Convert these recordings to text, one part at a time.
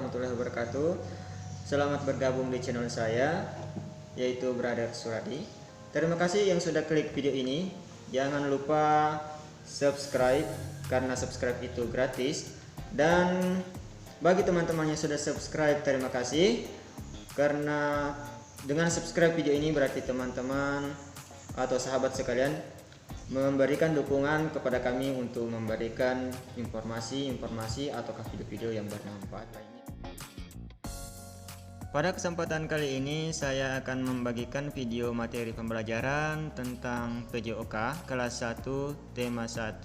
warahmatullahi wabarakatuh. Selamat bergabung di channel saya, yaitu Brother Suradi. Terima kasih yang sudah klik video ini. Jangan lupa subscribe, karena subscribe itu gratis. Dan bagi teman-teman yang sudah subscribe, terima kasih. Karena dengan subscribe video ini berarti teman-teman atau sahabat sekalian memberikan dukungan kepada kami untuk memberikan informasi ataukah video-video yang bermanfaat lainnya. Pada kesempatan kali ini saya akan membagikan video materi pembelajaran tentang PJOK kelas 1 tema 1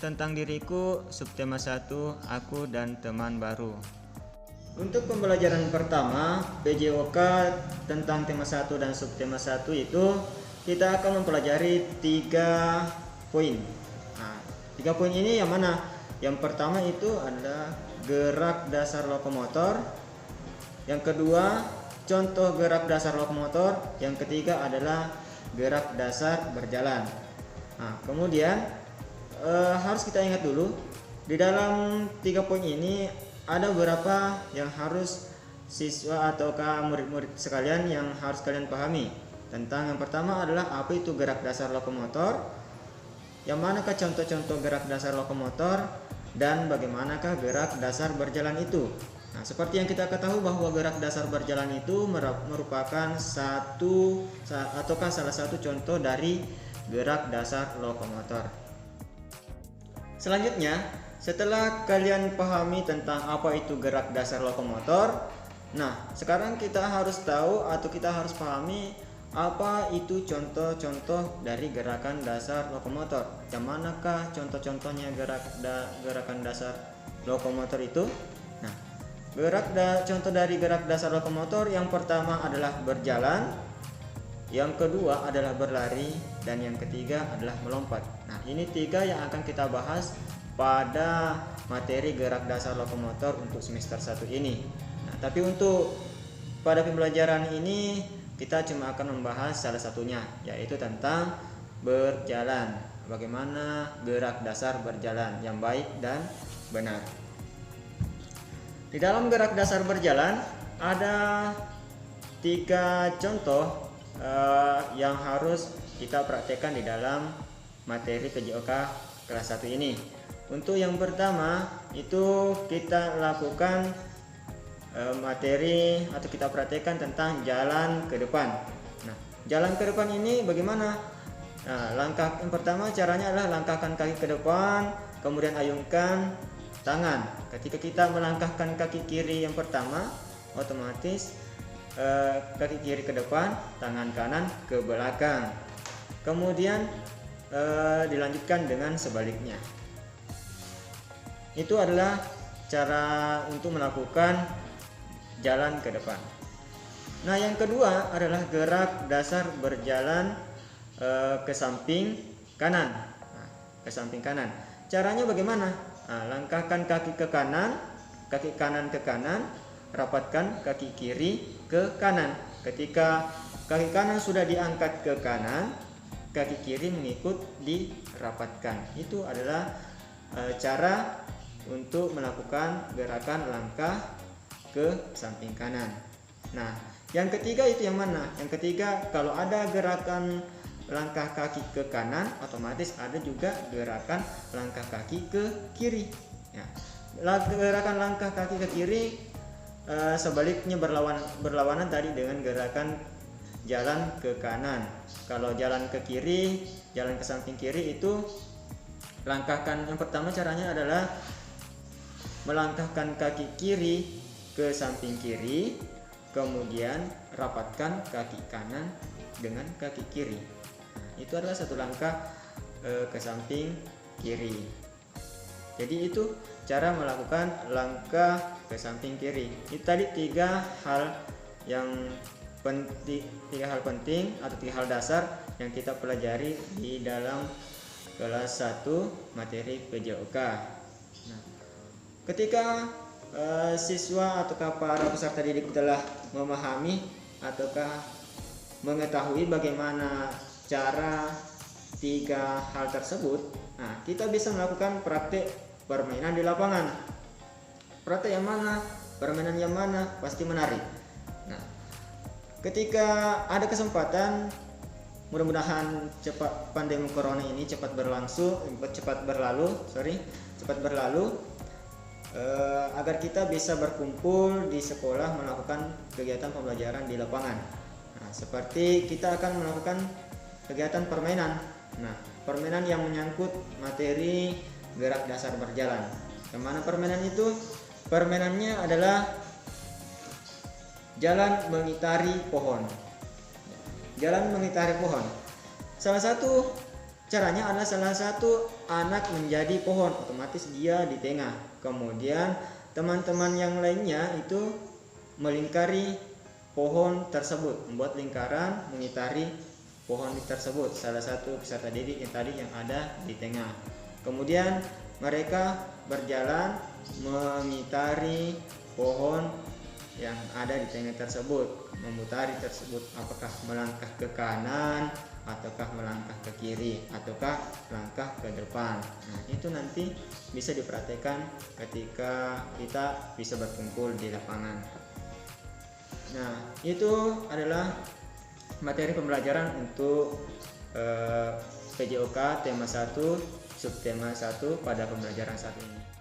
tentang diriku, subtema 1 aku dan teman baru. Untuk pembelajaran pertama PJOK tentang tema 1 dan subtema 1 itu kita akan mempelajari 3 poin. Nah, 3 poin ini yang mana? Yang pertama itu adalah gerak dasar lokomotor. Yang kedua, contoh gerak dasar lokomotor. Yang ketiga adalah gerak dasar berjalan. Nah, kemudian harus kita ingat dulu, di dalam 3 poin ini ada beberapa yang harus siswa ataukah murid-murid sekalian yang harus kalian pahami. Tentang yang pertama adalah apa itu gerak dasar lokomotor, yang manakah contoh-contoh gerak dasar lokomotor, dan bagaimanakah gerak dasar berjalan itu. Nah, seperti yang kita ketahui bahwa gerak dasar berjalan itu merupakan salah satu contoh dari gerak dasar lokomotor. Selanjutnya, setelah kalian pahami tentang apa itu gerak dasar lokomotor, nah sekarang kita harus tahu atau kita harus pahami apa itu contoh-contoh dari gerakan dasar lokomotor. Yang manakah contoh-contohnya gerakan dasar lokomotor itu? Nah, contoh dari gerak dasar lokomotor yang pertama adalah berjalan, yang kedua adalah berlari, dan yang ketiga adalah melompat. Nah, ini 3 yang akan kita bahas pada materi gerak dasar lokomotor untuk semester 1 ini. Nah, tapi untuk pada pembelajaran ini kita cuma akan membahas salah satunya, yaitu tentang berjalan. Bagaimana gerak dasar berjalan yang baik dan benar. Di dalam gerak dasar berjalan ada 3 contoh yang harus kita praktekkan di dalam materi PJOK kelas 1 ini. Untuk yang pertama itu kita lakukan materi atau kita praktekkan tentang jalan ke depan. Nah, jalan ke depan ini bagaimana? Nah, langkah yang pertama caranya adalah langkahkan kaki ke depan, kemudian ayunkan tangan. Ketika kita melangkahkan kaki kiri yang pertama, otomatis kaki kiri ke depan, tangan kanan ke belakang. Kemudian dilanjutkan dengan sebaliknya. Itu adalah cara untuk melakukan jalan ke depan. Nah, yang kedua adalah gerak dasar berjalan ke samping kanan. Nah, ke samping kanan. Caranya bagaimana? Nah, langkahkan kaki ke kanan ke kanan, rapatkan kaki kiri ke kanan. Ketika kaki kanan sudah diangkat ke kanan, kaki kiri mengikut dirapatkan. Itu adalah cara untuk melakukan gerakan langkah ke samping kanan. Nah, yang ketiga itu yang mana? Yang ketiga, kalau ada gerakan langkah kaki ke kanan, otomatis ada juga gerakan langkah kaki ke kiri. Ya, gerakan langkah kaki ke kiri sebaliknya berlawanan tadi dengan gerakan jalan ke kanan. Kalau jalan ke kiri, jalan ke samping kiri itu langkahkan yang pertama caranya adalah melangkahkan kaki kiri ke samping kiri, kemudian rapatkan kaki kanan dengan kaki kiri. Nah, itu adalah satu langkah ke samping kiri. Jadi itu cara melakukan langkah ke samping kiri. Itu tadi 3 hal yang penting, 3 hal penting atau 3 hal dasar yang kita pelajari di dalam kelas 1 materi PJOK. Nah, ketika siswa ataukah para peserta didik telah memahami ataukah mengetahui bagaimana cara 3 hal tersebut, nah kita bisa melakukan praktek permainan di lapangan. Praktek yang mana? Permainan yang mana? Pasti menarik. Nah, ketika ada kesempatan, mudah-mudahan cepat pandemi corona ini cepat berlalu, agar kita bisa berkumpul di sekolah melakukan kegiatan pembelajaran di lapangan. Nah, seperti kita akan melakukan kegiatan permainan. Nah, permainan yang menyangkut materi gerak dasar berjalan. Kemana permainan itu? Permainannya adalah jalan mengitari pohon. Jalan mengitari pohon. Salah satu caranya adalah salah satu anak menjadi pohon, otomatis dia di tengah. Kemudian teman-teman yang lainnya itu melingkari pohon tersebut, membuat lingkaran mengitari pohon tersebut. Salah satu peserta didik yang tadi yang ada di tengah. Kemudian mereka berjalan mengitari pohon yang ada di tengah tersebut, memutari tersebut, apakah melangkah ke kanan ataukah melangkah ke kiri ataukah melangkah ke depan. Nah, itu nanti bisa diperhatikan ketika kita bisa berkumpul di lapangan. Nah, itu adalah materi pembelajaran untuk PJOK tema 1 subtema 1 pada pembelajaran saat ini.